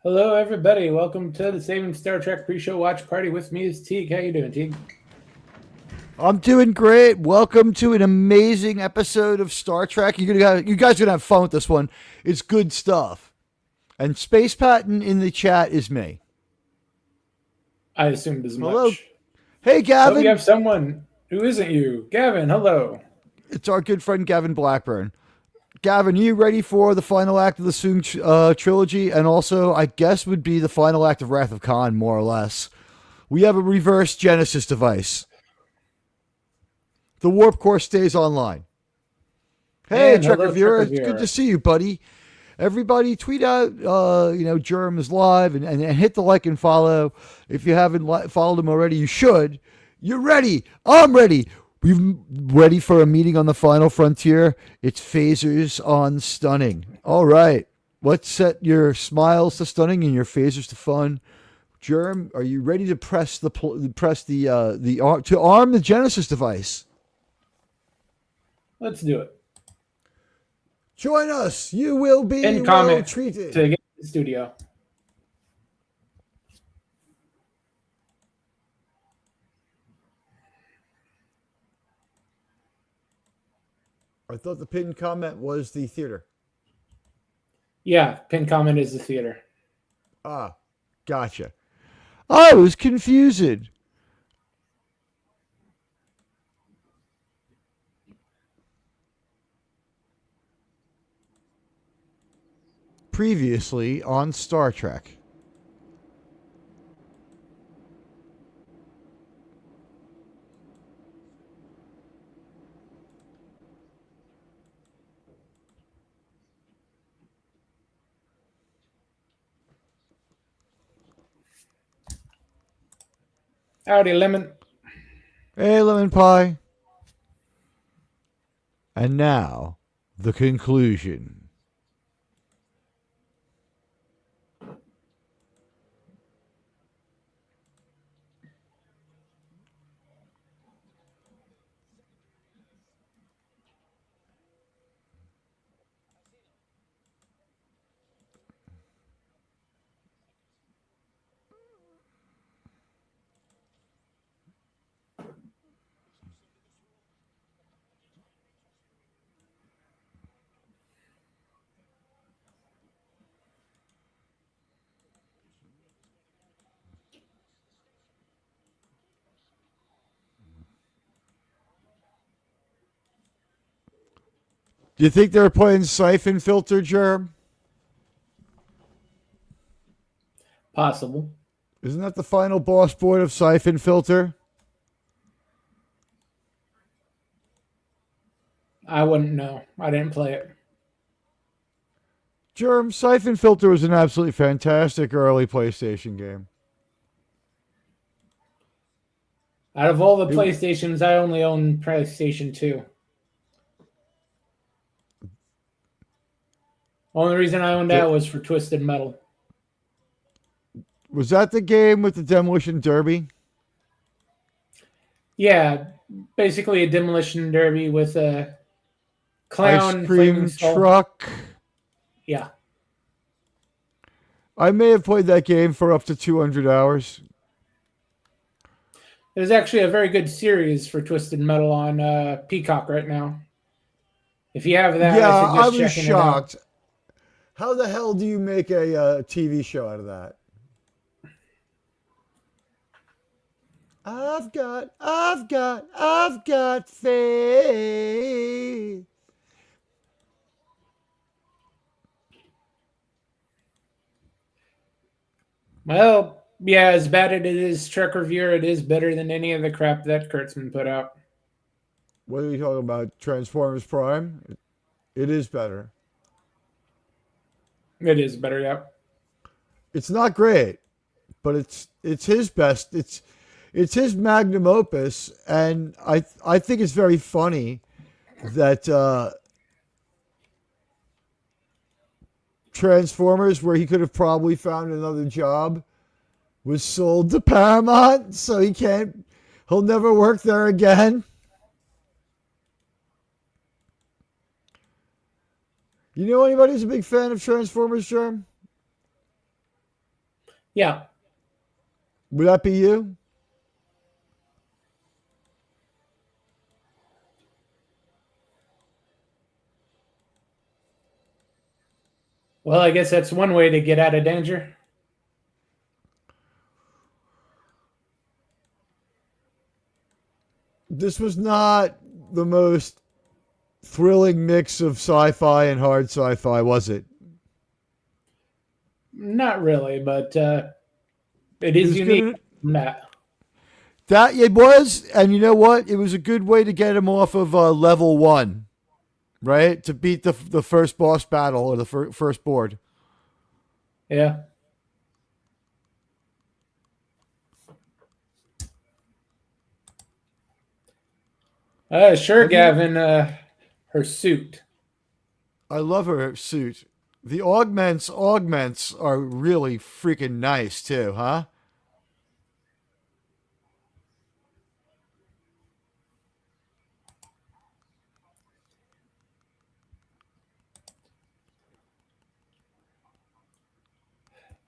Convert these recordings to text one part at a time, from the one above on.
Hello, everybody. Welcome to the Saving Star Trek pre-show watch party. With me is Teague. How you doing, Teague? I'm doing great. Welcome to an amazing episode of Star Trek. You guys are gonna have fun with this one. It's good stuff. And Space Patton in the chat is me. I assumed as Hello. much. Hey, But we Gavin. have someone who isn't you. Gavin, hello. It's our good friend Gavin Blackburn. Gavin, are you ready for the final act of the Soong trilogy? And also, I guess, would be the final act of Wrath of Khan, more or less. We have a reverse Genesis device. The warp core stays online. Hey, And Trek hello, Trek Reviewer. It's good to Reviewer. see you, buddy. Everybody tweet out, Germ is live and hit the like and follow. If you haven't followed him already, you should. You're ready. I'm ready. We're ready for a meeting on the final frontier. It's phasers on stunning. All right. Let's set your smiles to stunning and your phasers to fun. Germ, are you ready to press to arm the Genesis device? Let's do it. Join us. You will be Pin well comment treated. to get to the studio. I thought the pinned comment was the theater. Yeah, pin comment is the theater. Ah, gotcha. I was confused. Previously on Star Trek. Howdy, Lemon. Hey, lemon pie. And now, the conclusion. Do you think they're playing Siphon Filter, Germ? Possible. Isn't that the final boss board of Siphon Filter? I wouldn't know. I didn't play it. Germ, Siphon Filter was an absolutely fantastic early PlayStation game. Out of all the It, PlayStations, I only own PlayStation 2. Only reason I owned that the, was for Twisted Metal. was that the game with the Demolition Derby? Yeah, basically a demolition derby with a Ice clown flaming cream skull. truck. Yeah. I may have played that game for up to 200 hours. There's actually a very good series for Twisted Metal on Peacock right now. If you have that, Yeah, I I suggest was checking it out. shocked. How the hell do you make a TV show out of that? I've got faith. Well, yeah, as bad as it is, Trek Reviewer, it is better than any of the crap that Kurtzman put out. What are you talking about? Transformers Prime? It is better. It is better, yeah. It's not great, but it's his best. It's his magnum opus, and I think it's very funny that Transformers, where he could have probably found another job, was sold to Paramount, so he'll never work there again. You know anybody who's a big fan of Transformers, Germ? Yeah. Would that be you? Well, I guess that's one way to get out of danger. This was not the most thrilling mix of sci-fi and hard sci-fi, was it? Not really, but it It is was good. unique from that. That it was, and you know what? It was a good way to get him off of level one, right? To beat the first boss battle or the first board. Yeah. Sure, Have you? Gavin. Her suit. I love her suit. The augments are really freaking nice too, huh?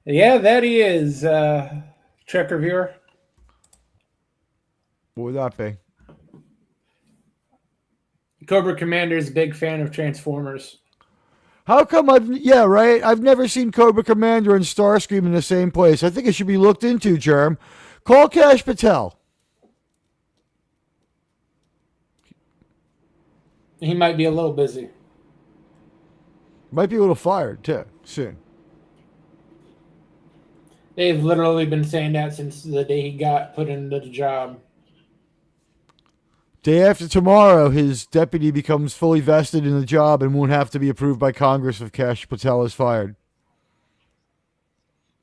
Yeah, that he is. Trek reviewer. What would that be? Cobra Commander is a big fan of Transformers. How come yeah, right? I've never seen Cobra Commander and Starscream in the same place. I think it should be looked into, Germ. Call Cash Patel. He might be a little busy. Might be a little fired too soon. They've literally been saying that since the day he got put into the job. Day after tomorrow, his deputy becomes fully vested in the job and won't have to be approved by Congress if Cash Patel is fired.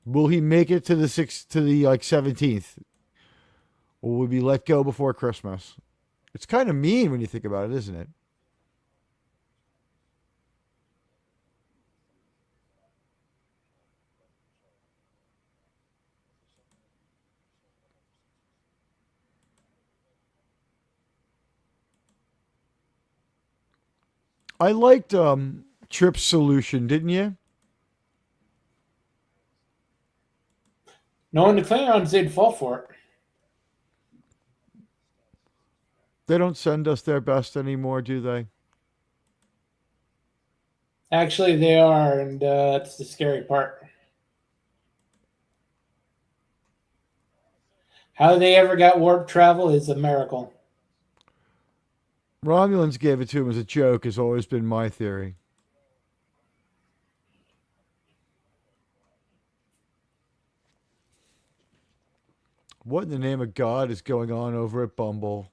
Will he make it to the 17th? Or will he be let go before Christmas? It's kind of mean when you think about it, isn't it? I liked Trip's solution, didn't you? Knowing the Klingons, they'd fall for it. They don't send us their best anymore, do they? Actually, they are, and that's the scary part. How they ever got warp travel is a miracle. Romulans gave it to him as a joke, has always been my theory. What in the name of God is going on over at Bumble?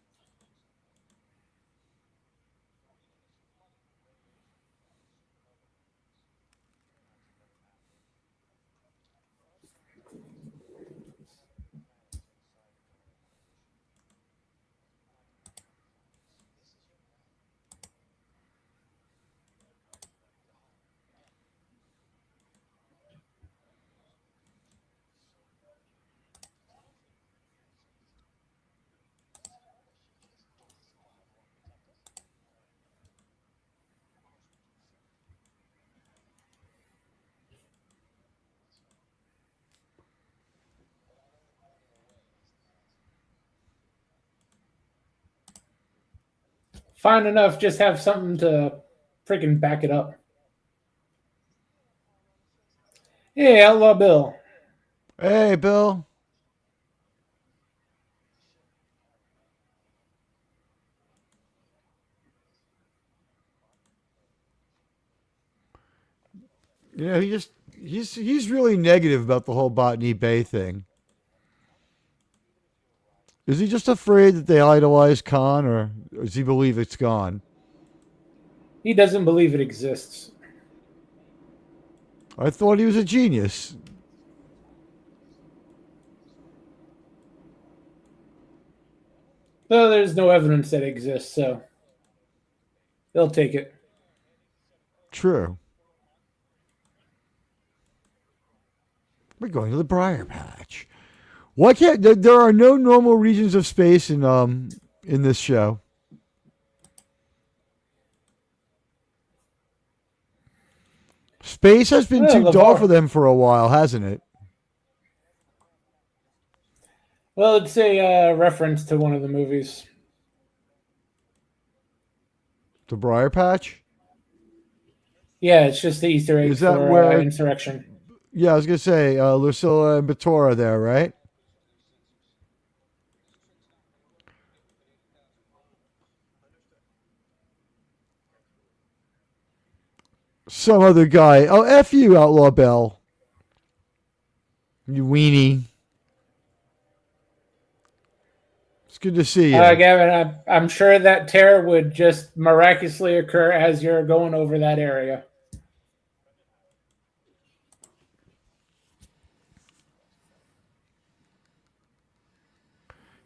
Fine enough, just have something to freaking back it up. Hey, Outlaw Bill. Hey, Bill. You know, he's really negative about the whole Botany Bay thing. Is he just afraid that they idolize Khan, or does he believe it's gone? He doesn't believe it exists. I thought he was a genius. Well, there's no evidence that it exists, so they'll take it. True. We're going to the Briar Patch. Why can't there are no normal regions of space in this show? Space has been Well, too the dull bar. for them for a while, hasn't it? Well, it's a reference to one of the movies. The Briar Patch? Yeah, it's just the Easter egg Is that for where? Insurrection. Yeah, I was gonna say Lucilla and Batora there, right? Some other guy. Oh, F you, Outlaw Bell. You weenie. It's good to see you. Gavin, I'm sure that tear would just miraculously occur as you're going over that area.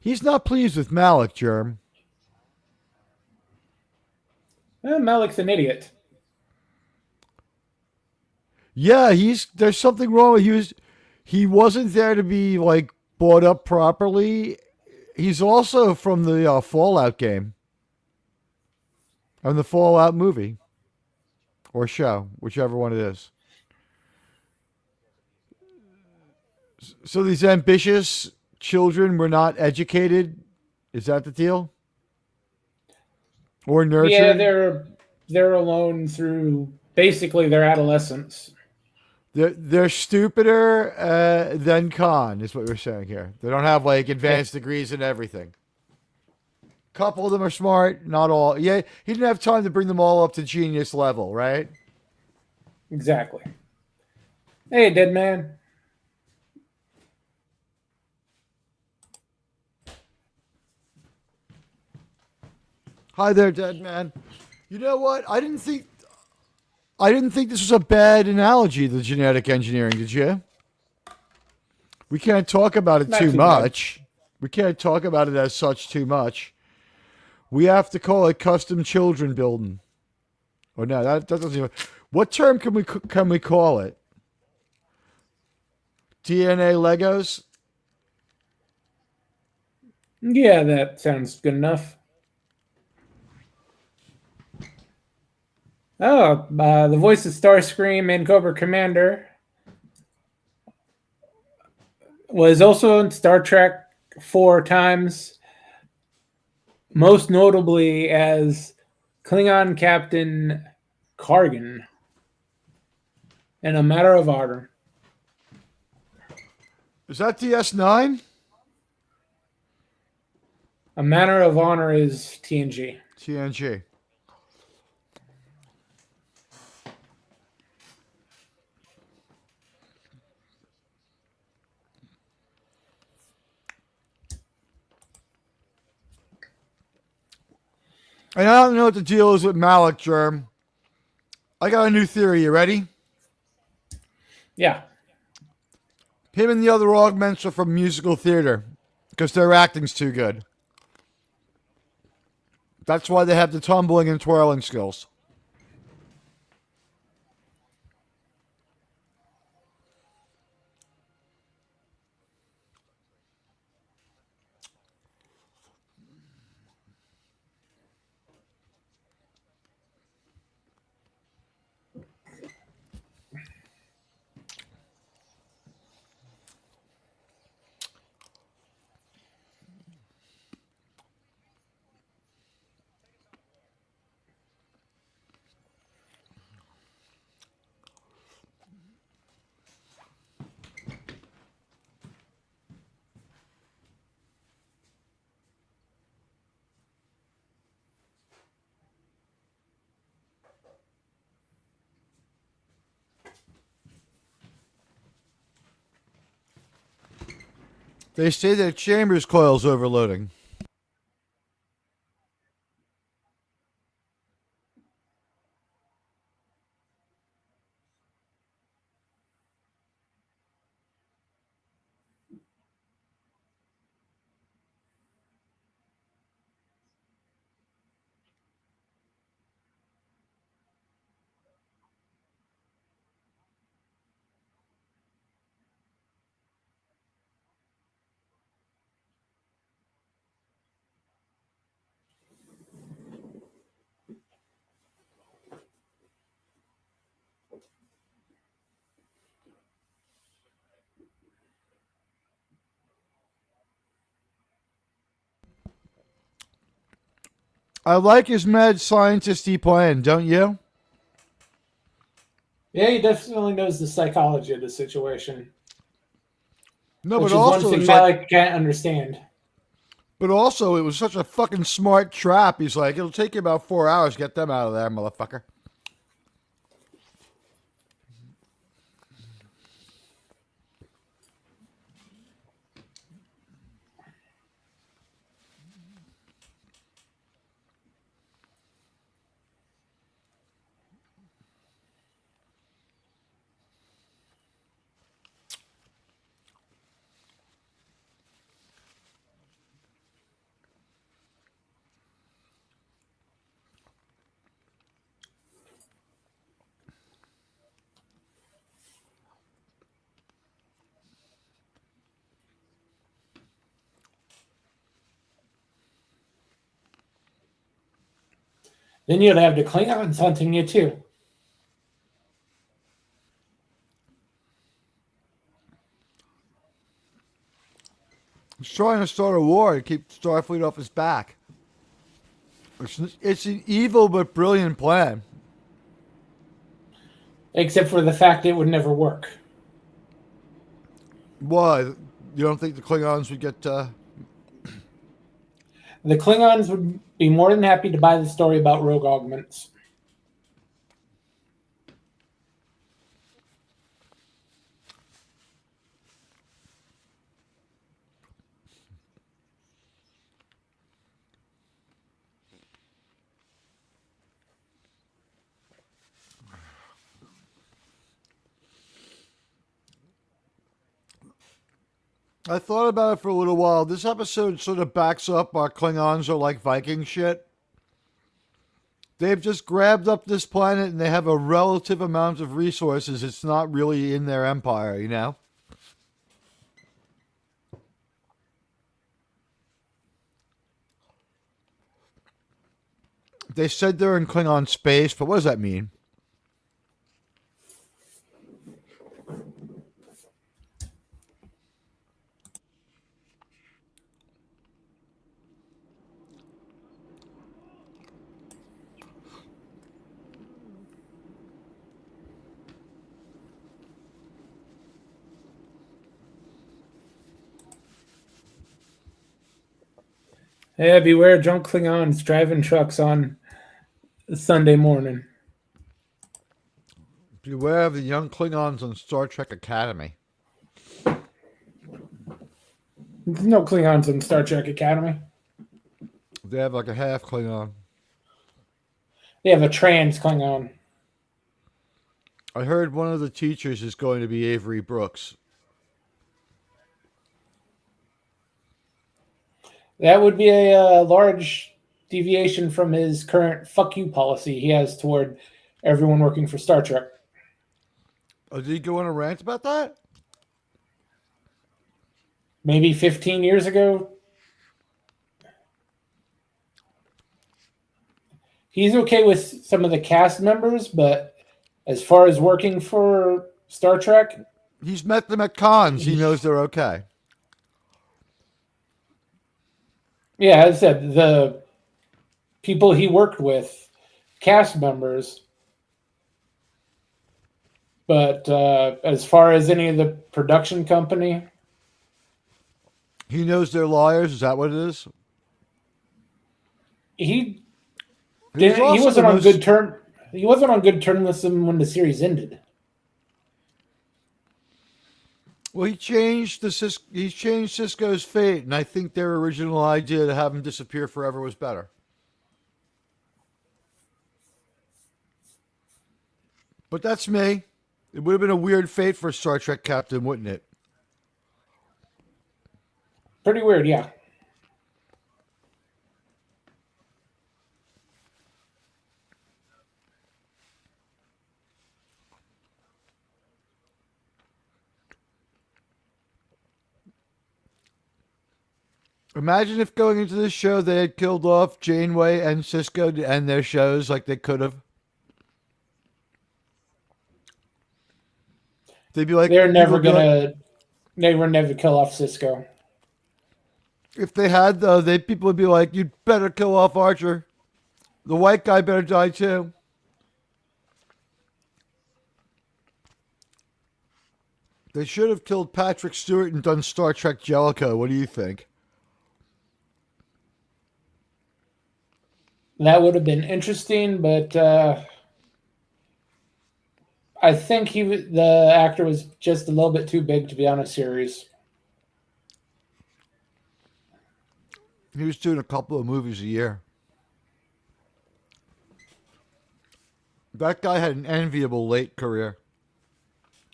He's not pleased with Malik, Germ. Malik's an idiot. Yeah, there's something wrong. He wasn't there to be like brought up properly. He's also from the Fallout game and the Fallout movie or show, whichever one it is. So these ambitious children were not educated. Is that the deal? Or Yeah, nurtured? they're alone through basically their adolescence. They're stupider than Khan, is what we're saying here. They don't have like advanced degrees in everything. Couple of them are smart, not all. Yeah, he didn't have time to bring them all up to genius level, right? Exactly. Hey, dead man. Hi there, dead man. You know what? I didn't think this was a bad analogy, the genetic engineering, did you? We can't talk about it Not too too bad. much. We can't talk about it as such too much. We have to call it custom children building. Or no, that doesn't even. What term can we call it? DNA Legos? Yeah, that sounds good enough. Oh, the voice of Starscream and Cobra Commander was also in Star Trek 4 times, most notably as Klingon Captain Kargan in A Matter of Honor. Is that DS9? A Matter of Honor is TNG. TNG. And I don't know what the deal is with Malik, Germ. I got a new theory. You ready? Yeah. Him and the other augments are from musical theater because their acting's too good. That's why they have the tumbling and twirling skills. They say that Chambers coil's overloading. I like his mad scientisty plan, don't you? Yeah, he definitely knows the psychology of the situation, No, which is one thing Malik can't understand. but also it was such a fucking smart trap. He's like, it'll take you about 4 hours to get them out of there, motherfucker. Then you'd have the Klingons hunting you too. He's trying to start a war to keep Starfleet off his back. It's an evil but brilliant plan. Except for the fact it would never work. Why? You don't think the Klingons would get... The Klingons would be more than happy to buy the story about rogue augments. I thought about it for a little while. This episode sort of backs up our Klingons are like Viking shit. They've just grabbed up this planet and they have a relative amount of resources. It's not really in their empire, you know? They said they're in Klingon space, but what does that mean? Yeah, beware drunk Klingons driving trucks on Sunday morning. Beware of the young Klingons on Star Trek Academy. There's no Klingons in Star Trek Academy. They have like a half Klingon. They have a trans Klingon. I heard one of the teachers is going to be Avery Brooks. That would be a large deviation from his current fuck you policy he has toward everyone working for Star Trek. Oh, did he go on a rant about that? Maybe 15 years ago. He's okay with some of the cast members, but as far as working for Star Trek, he's met them at cons. He knows they're okay. Yeah, as I said, the people he worked with, cast members, but as far as any of the production company, he knows they're liars. Is that what it is? He wasn't on good term. He wasn't on good terms with them when the series ended. Well, he changed Cisco's fate, and I think their original idea to have him disappear forever was better. But that's me. It would have been a weird fate for a Star Trek captain, wouldn't it? Pretty weird, yeah. Imagine if going into this show they had killed off Janeway and Cisco to end their shows like they could have. They'd be like, they were never kill off Cisco. If they had, though, people would be like, you'd better kill off Archer. The white guy better die too. They should have killed Patrick Stewart and done Star Trek Jellicoe. What do you think? That would have been interesting, but I think the actor was just a little bit too big to be on a series. He was doing a couple of movies a year. That guy had an enviable late career.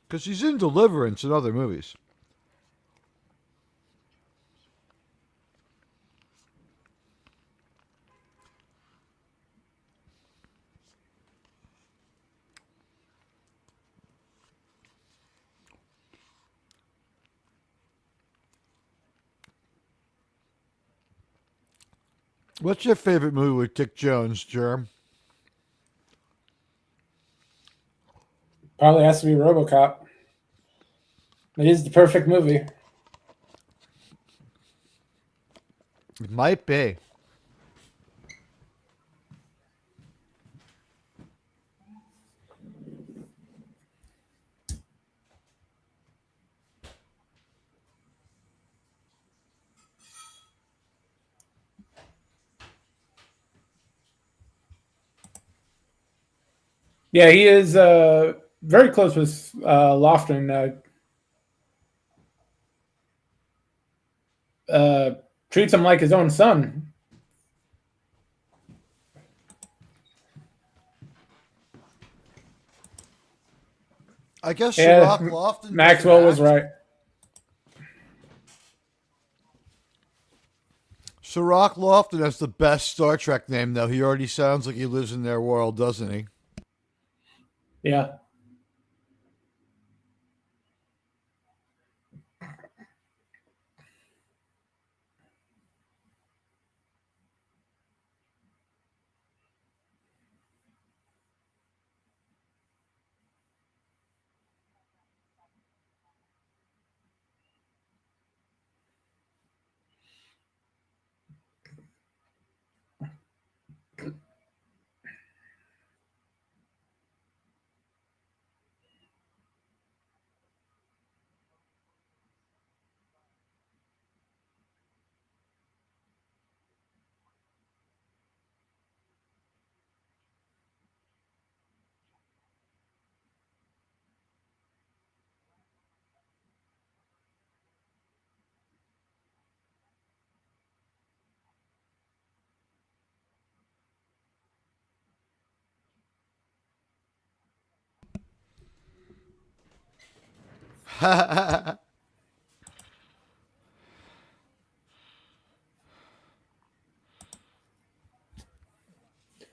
Because he's in Deliverance and other movies. What's your favorite movie with Dick Jones, Germ? Probably has to be RoboCop. It is the perfect movie. It might be. Yeah, he is very close with Lofton. Treats him like his own son. I guess Yeah, Sherlock Lofton. Maxwell was right. Sherlock Lofton has the best Star Trek name, though. He already sounds like he lives in their world, doesn't he? Yeah.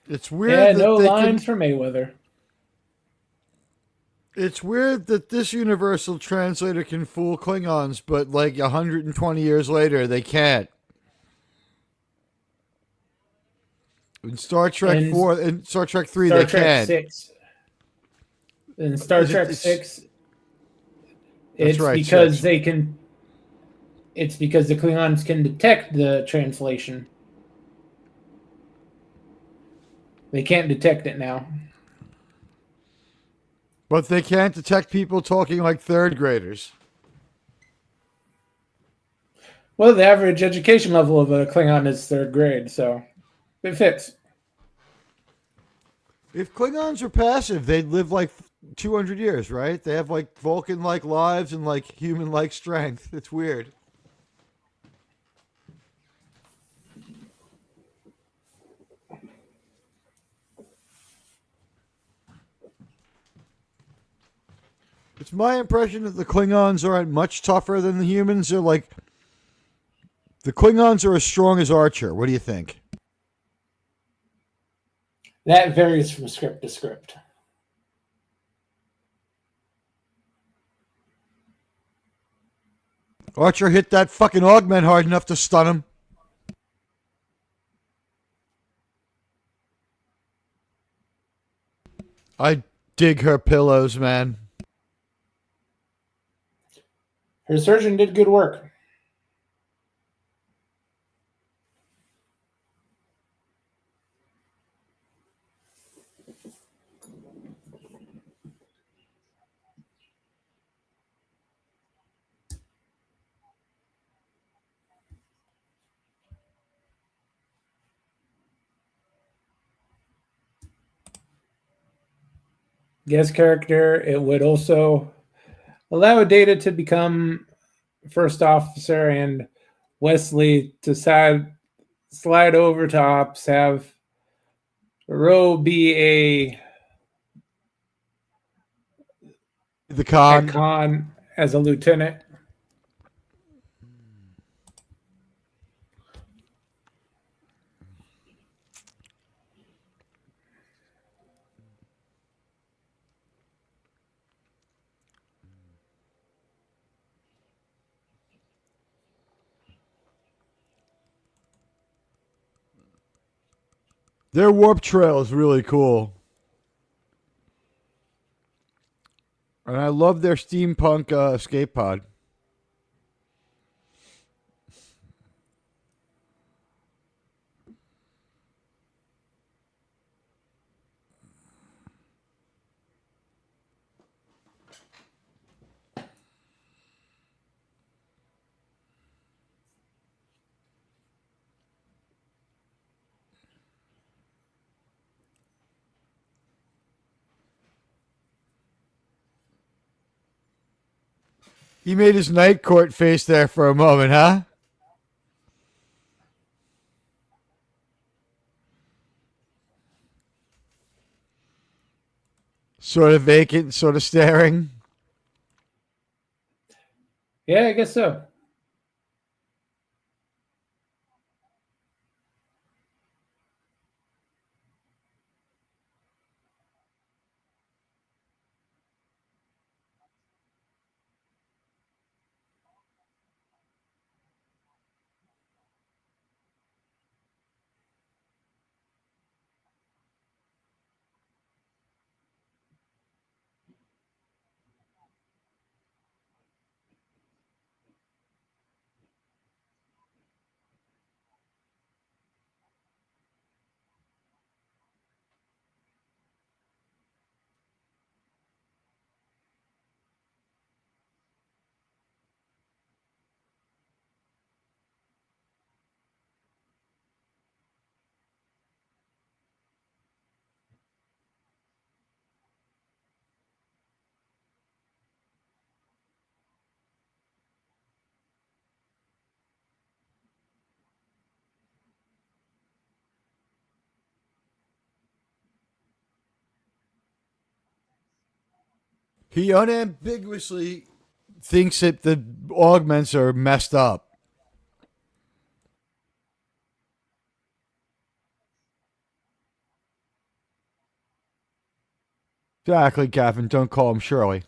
It's weird Yeah, that no they lines can. for Mayweather. It's weird that this universal translator can fool Klingons, but like 120 years later, they can't. In Star Trek And 4, in Star Trek 3, Star they Trek can't. 6. In Star Trek It's 6, that's it's right, because 6. they can it's because the Klingons can detect the translation. They can't detect it now. But they can't detect people talking like third graders. Well, the average education level of a Klingon is third grade, so it fits. If Klingons were passive, they'd live like 200 years, right? They have like Vulcan like lives and like human like strength. It's weird. It's my impression that the Klingons aren't much tougher than the humans. They're like, the Klingons are as strong as Archer. What do you think? That varies from script to script. Archer hit that fucking augment hard enough to stun him. I dig her pillows, man. Her surgeon did good work. guest character. It would also allow Data to become first officer and Wesley to slide over to ops, have Roe be The a con. con as a lieutenant. Their warp trail is really cool. And I love their steampunk escape pod. He made his night court face there for a moment, huh? Sort of vacant, sort of staring. Yeah, I guess so. He unambiguously thinks that the augments are messed up. Exactly, Captain. Don't call him Shirley.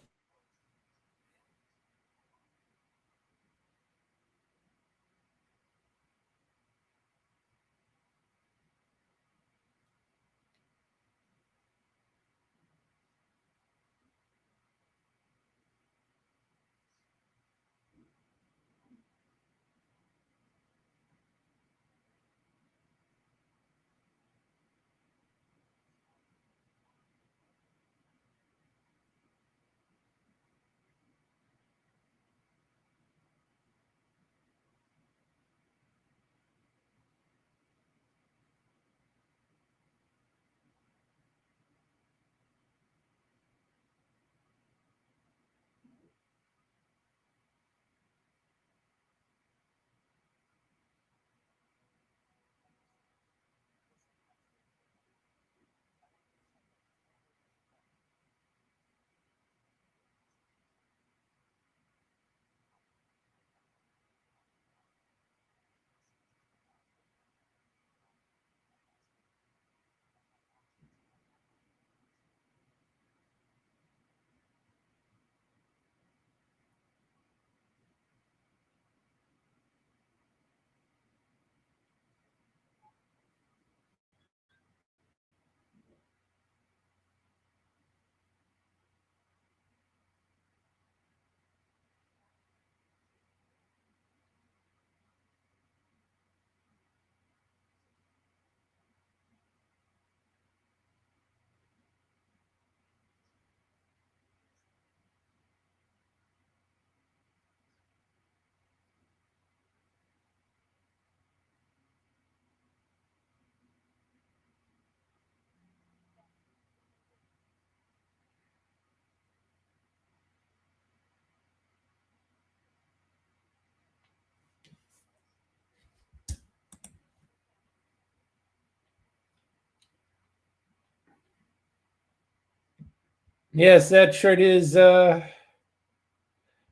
Yes, that shirt is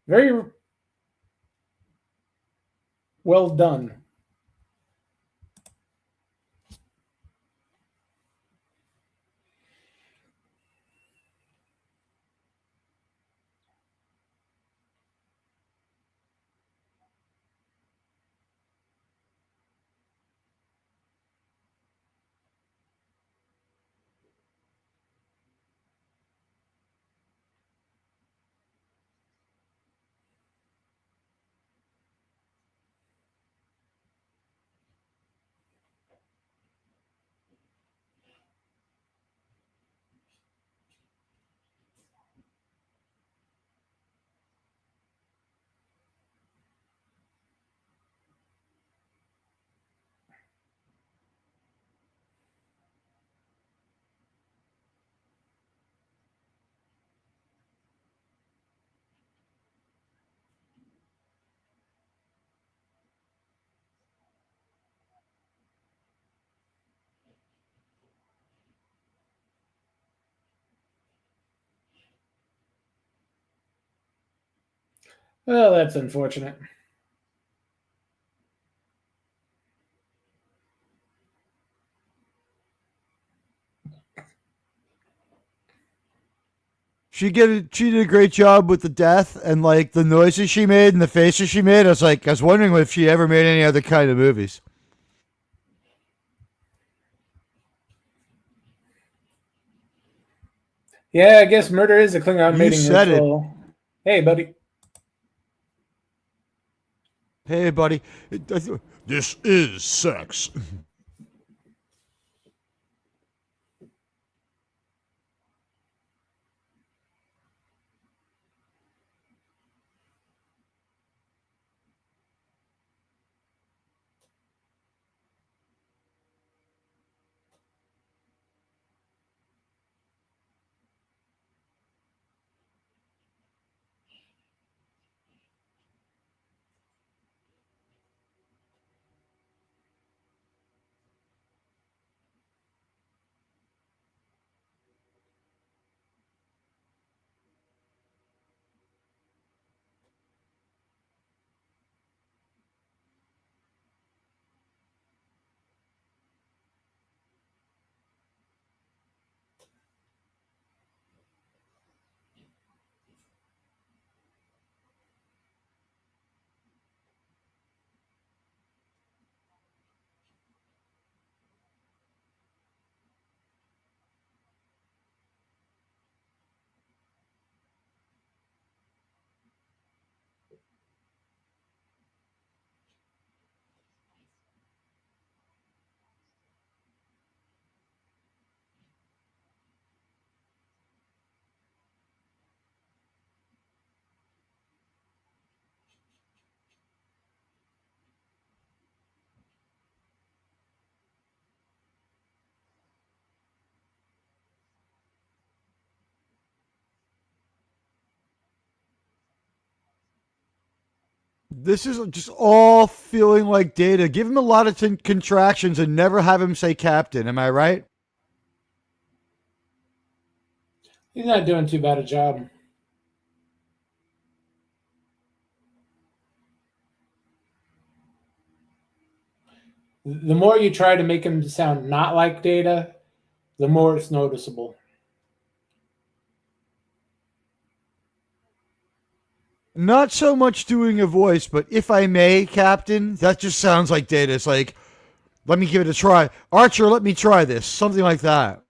very well done. Well, that's unfortunate. She did a great job with the death and like the noises she made and the faces she made. I was wondering if she ever made any other kind of movies. Yeah, I guess murder is a Klingon You mating said it. ritual. Hey, buddy. Hey, buddy. This is sex. This is just all feeling like Data. Give him a lot of contractions and never have him say captain. Am I right? He's not doing too bad a job. The more you try to make him sound not like Data, the more it's noticeable. Not so much doing a voice, but if I may, Captain, that just sounds like Data. It's like, let me give it a try. Archer, let me try this. Something like that.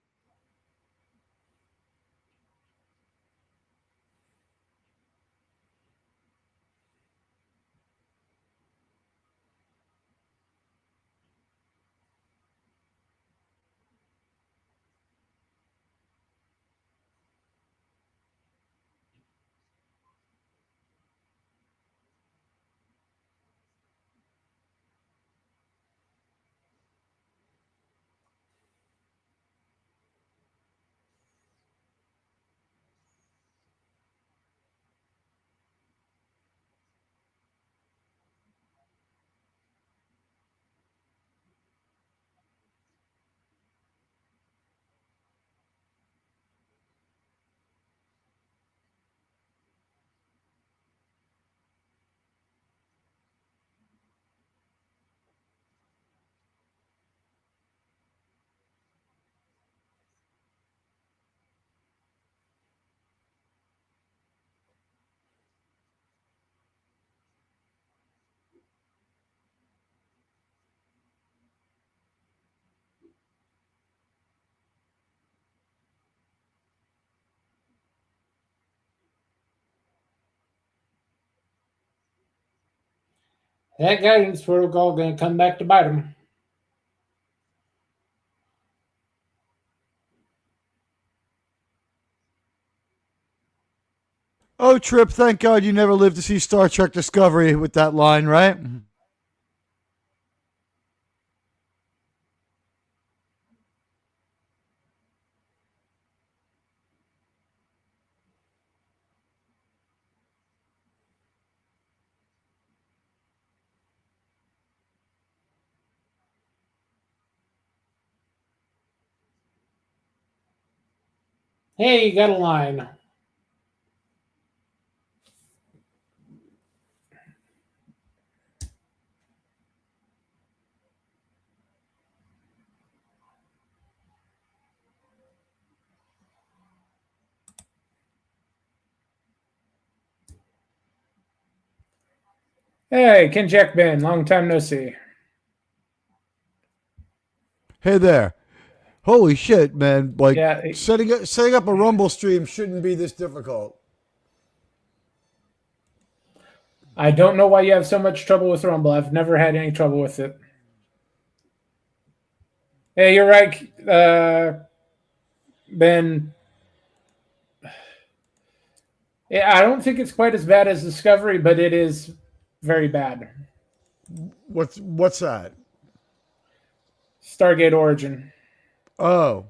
That guidance protocol going to come back to bite him. Oh, Trip, thank God you never lived to see Star Trek Discovery with that line, right? Hey, you got a line. Hey, Ken Jack Ben, long time no see. Hey there. Holy shit, man. Like, Yeah, setting up a Rumble stream shouldn't be this difficult. I don't know why you have so much trouble with Rumble. I've never had any trouble with it. Hey, you're right, Ben. Yeah, I don't think it's quite as bad as Discovery, but it is very bad. What's that? Stargate Origin. Oh.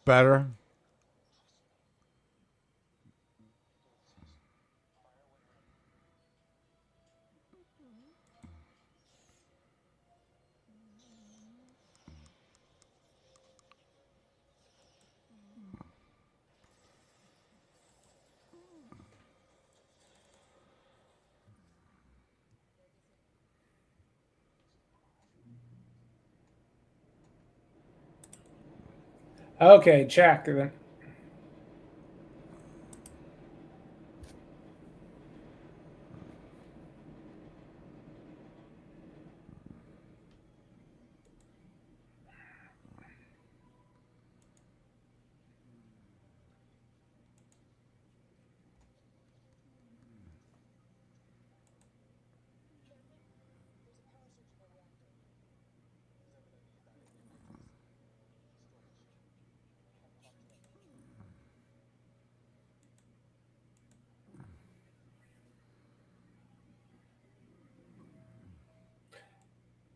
Better. Okay, check then.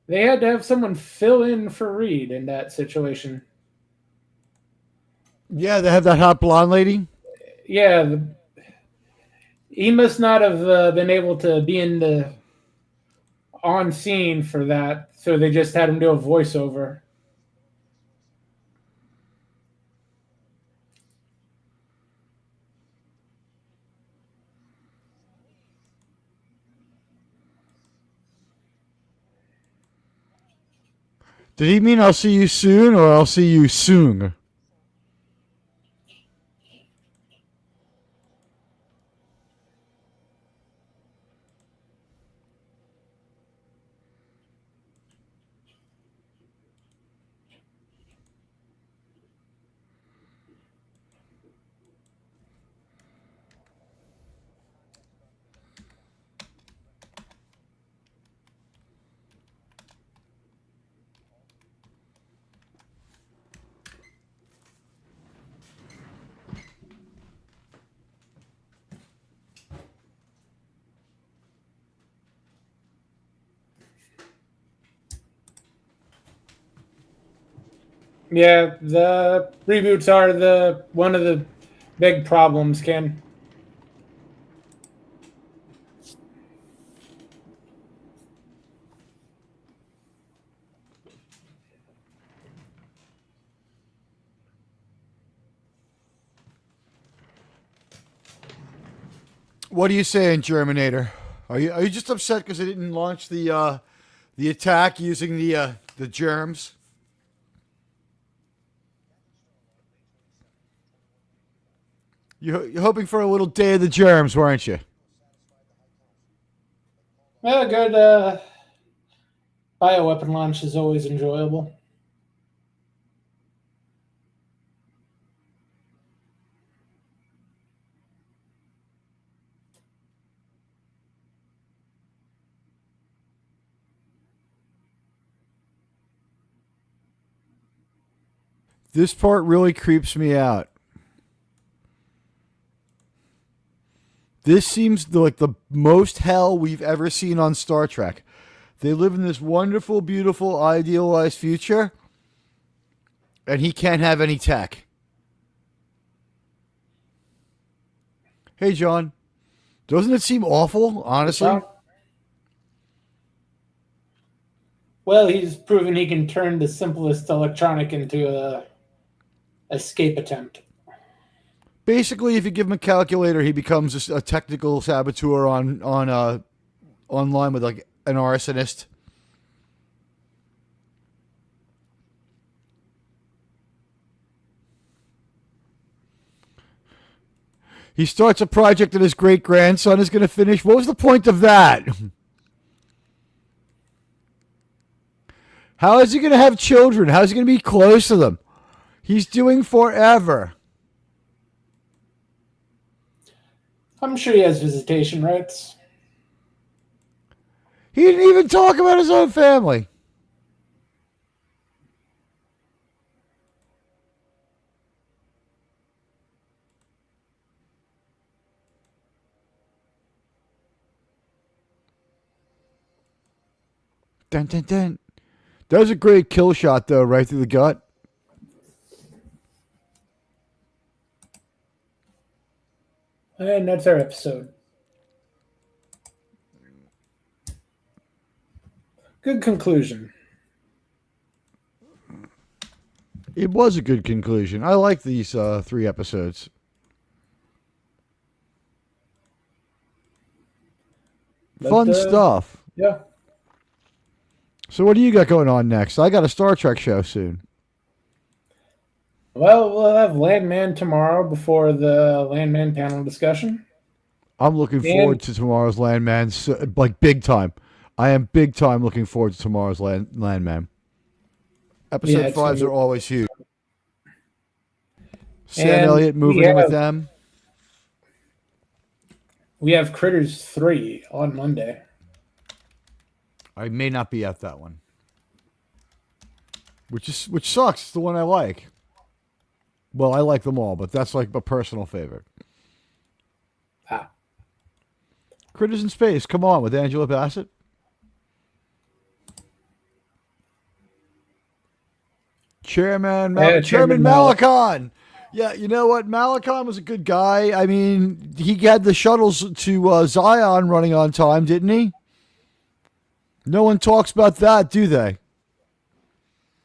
They had to have someone fill in for Reed in that situation. Yeah, they have that hot blonde lady. Yeah, he must not have been able to be in the on scene for that, so they just had him do a voiceover. Did he mean I'll see you soon or I'll see you soon? Yeah, the reboots are the one of the big problems, Ken. What are you saying, Germinator? Are you just upset because they didn't launch the The attack using the germs. You're hoping for a little day of the germs, weren't you? Well, good bioweapon launch is always enjoyable. This part really creeps me out. This seems like the most hell we've ever seen on Star Trek. They live in this wonderful, beautiful, idealized future, and he can't have any tech. Hey, John. Doesn't it seem awful, honestly? Well, he's proven he can turn the simplest electronic into a escape attempt. Basically, if you give him a calculator, he becomes a technical saboteur online with like an arsonist. He starts a project that his great-grandson is going to finish. What was the point of that? How is he going to have children? How is he going to be close to them? He's doing forever. I'm sure he has visitation rights. He didn't even talk about his own family. Dun, dun, dun. That was a great kill shot, though, right through the gut. And that's our episode. Good conclusion. It was a good conclusion. I like these 3 episodes. Fun stuff. Yeah. So what do you got going on next? I got a Star Trek show soon. Well, we'll have Landman tomorrow before the Landman panel discussion. I'm looking forward to tomorrow's Landman, like big time. I am big time looking forward to tomorrow's Landman. Episode 5s are always huge. Sam Elliott moving in with them. We have Critters 3 on Monday. I may not be at that one. Which sucks. It's the one I like. Well, I like them all, but that's like a personal favorite. Critters in Space, come on, with Angela Bassett. Chairman Malakon. Yeah, you know what? Malakon was a good guy. I mean, he had the shuttles to Zion running on time, didn't he? No one talks about that, do they?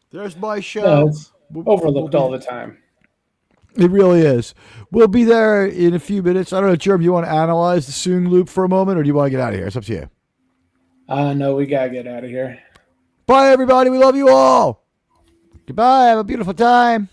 There's my show. No, it's overlooked all the time. It really is. We'll be there in a few minutes. I don't know, Jerm, you want to analyze the Soong loop for a moment, or do you want to get out of here? It's up to you. No, we got to get out of here. Bye, everybody. We love you all. Goodbye. Have a beautiful time.